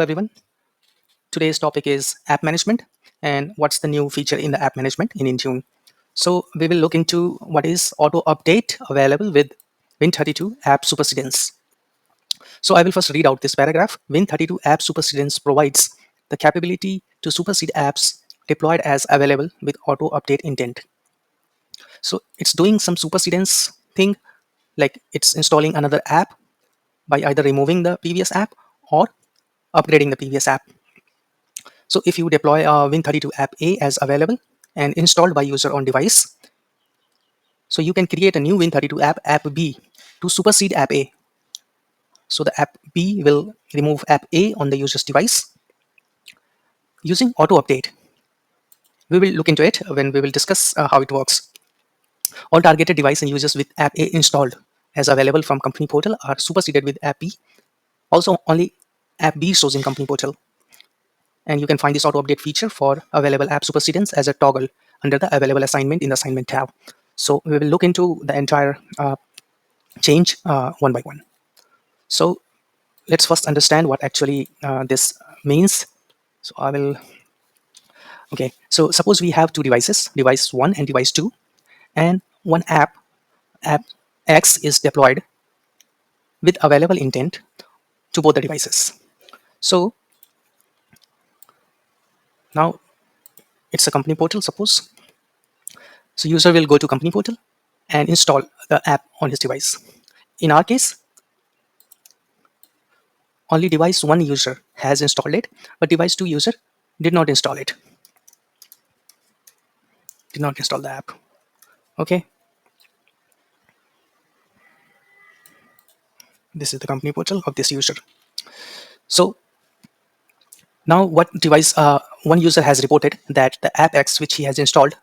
everyone. Today's topic is app management and what's the new feature in the app management in Intune. So we will look into what is auto update available with Win32 app supersedence. So I will first read out this paragraph. Win32 app supersedence provides the capability to supersede apps deployed as available with auto update intent. So it's doing some supersedence thing, like it's installing another app by either removing the previous app or upgrading the previous app. So if you deploy a Win32 app A as available and installed by user on device, so you can create a new Win32 app B to supersede app A. So the app B will remove app A on the user's device using auto update. We will look into it when we will discuss how it works. All targeted device and users with app A installed as available from company portal are superseded with app B. Also, only app B shows in company portal. And you can find this auto update feature for available app supersedence as a toggle under the available assignment in the assignment tab. So we will look into the entire change one by one. So let's first understand what actually this means. So I will, okay. So suppose we have two devices, device 1 and device 2, and one app X is deployed with available intent to both the devices. So now it's a company portal, suppose. So user will go to company portal and install the app on his device. In our case, only device 1 user has installed it, but device 2 user did not install it, did not install the app. Okay, this is the company portal of this user. So now what device one user has reported that the app X which he has installed,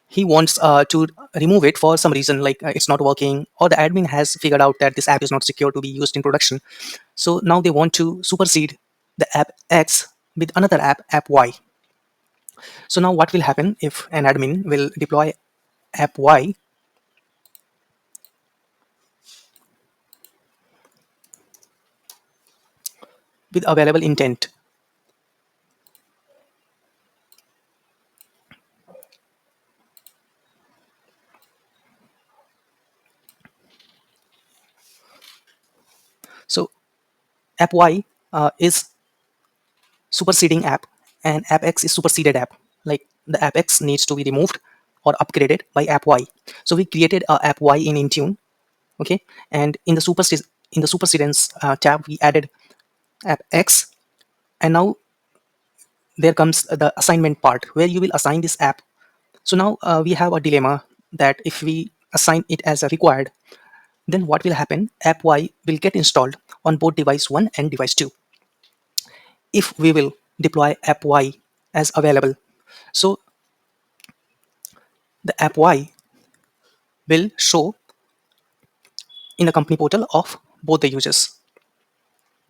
he wants to remove it for some reason, like it's not working, or the admin has figured out that this app is not secure to be used in production. So now they want to supersede the app X with another app Y. So now what will happen if an admin will deploy app Y with available intent? So app Y is superseding app, and app X is superseded app. Like the app X needs to be removed or upgraded by app Y. So we created a app Y in Intune, okay, and in the supersedence tab we added app X, and now there comes the assignment part where you will assign this app. So now we have a dilemma that if we assign it as a required, then what will happen? App Y will get installed on both device 1 and device 2. If we will deploy app Y as available, so the app Y will show in the company portal of both the users.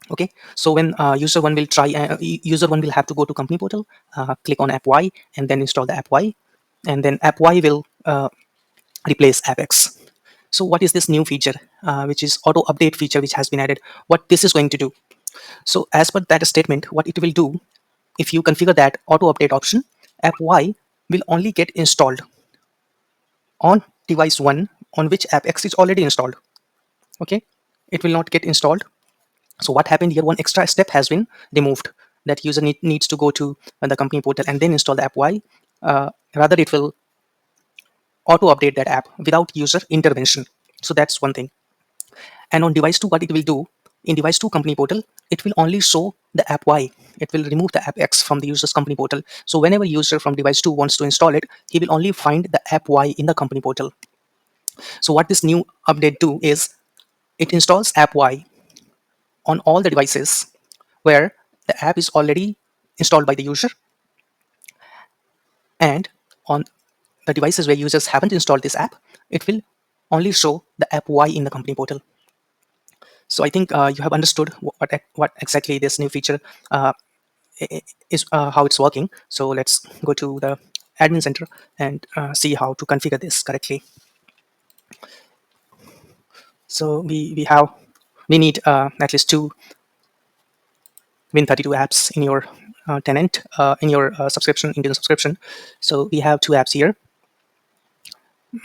Okay, so when user one will try, user one will have to go to company portal, click on app Y, and then install the app Y, and then app Y will replace app X. So what is this new feature, which is auto update feature, which has been added? What this is going to do? So as per that statement, what it will do, if you configure that auto update option, app Y will only get installed on device 1 on which app X is already installed. Okay, it will not get installed. So what happened here, one extra step has been removed, that user needs to go to the company portal and then install the app Y. Rather, it will auto update that app without user intervention. So that's one thing. And on device 2, what it will do, in device 2 company portal, it will only show the app Y. It will remove the app X from the user's company portal. So whenever user from device 2 wants to install it, he will only find the app Y in the company portal. So what this new update do is, it installs app Y on all the devices where the app is already installed by the user, and on the devices where users haven't installed this app, it will only show the app Y in the company portal. So I think you have understood what exactly this new feature is, how it's working. So let's go to the admin center and see how to configure this correctly. So we need at least two Win32 apps in your tenant, in your subscription, Intune subscription. So we have two apps here.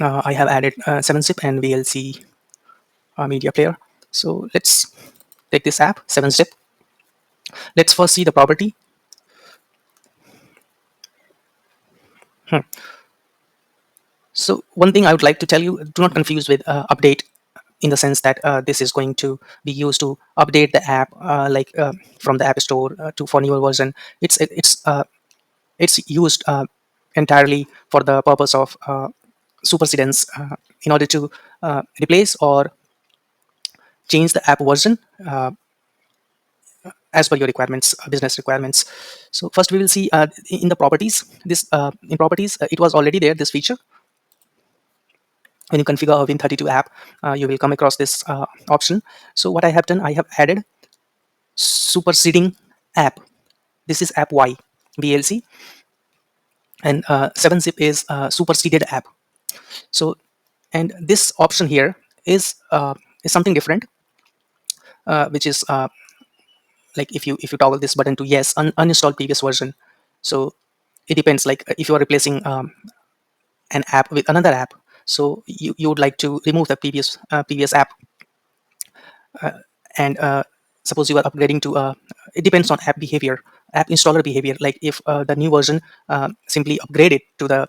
I have added 7-zip and VLC media player. So let's take this app, 7-zip. Let's first see the property. So one thing I would like to tell you, do not confuse with update, in the sense that this is going to be used to update the app, from the app store to for newer version. It's used entirely for the purpose of supersedence, in order to replace or change the app version as per your requirements, business requirements. So first we will see in the properties. This in properties, it was already there, this feature. When you configure a Win32 app, you will come across this option. So what I have done, I have added superseding app. This is app Y, VLC, and 7-zip is superseded app. So, and this option here is something different, which is like if you toggle this button to yes, uninstall previous version. So it depends. Like if you are replacing an app with another app, so you would like to remove the previous app, and suppose you are upgrading to it depends on app behavior, app installer behavior. Like if the new version simply upgrade it to the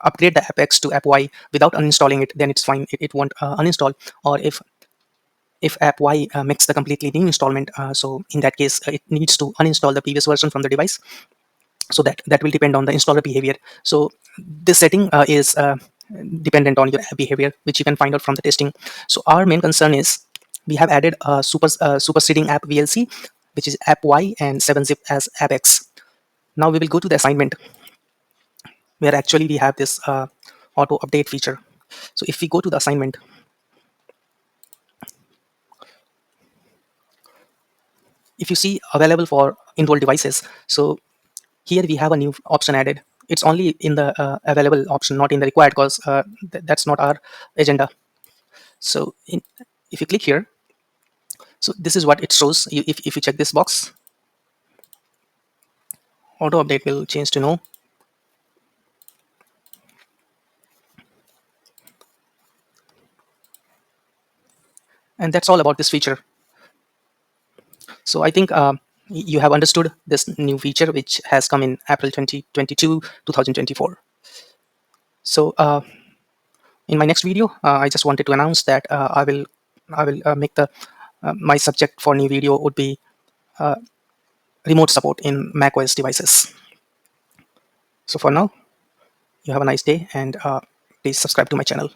upgrade the app X to app Y without uninstalling it, then it's fine, it won't uninstall. Or if app Y makes the completely new installment, so in that case it needs to uninstall the previous version from the device. So that will depend on the installer behavior. So this setting is dependent on your app behavior, which you can find out from the testing. So our main concern is we have added a superseding app VLC, which is app Y, and 7-zip as app X. Now we will go to the assignment, where actually we have this auto update feature. So if we go to the assignment, if you see available for enrolled devices, so here we have a new option added. It's only in the available option, not in the required, because that's not our agenda. So if you click here, so this is what it shows. If you check this box, auto update will change to no. And that's all about this feature. So I think you have understood this new feature, which has come in April 2022, 2024. So in my next video, I just wanted to announce that I will make the my subject for new video would be remote support in macOS devices. So for now, you have a nice day, and please subscribe to my channel.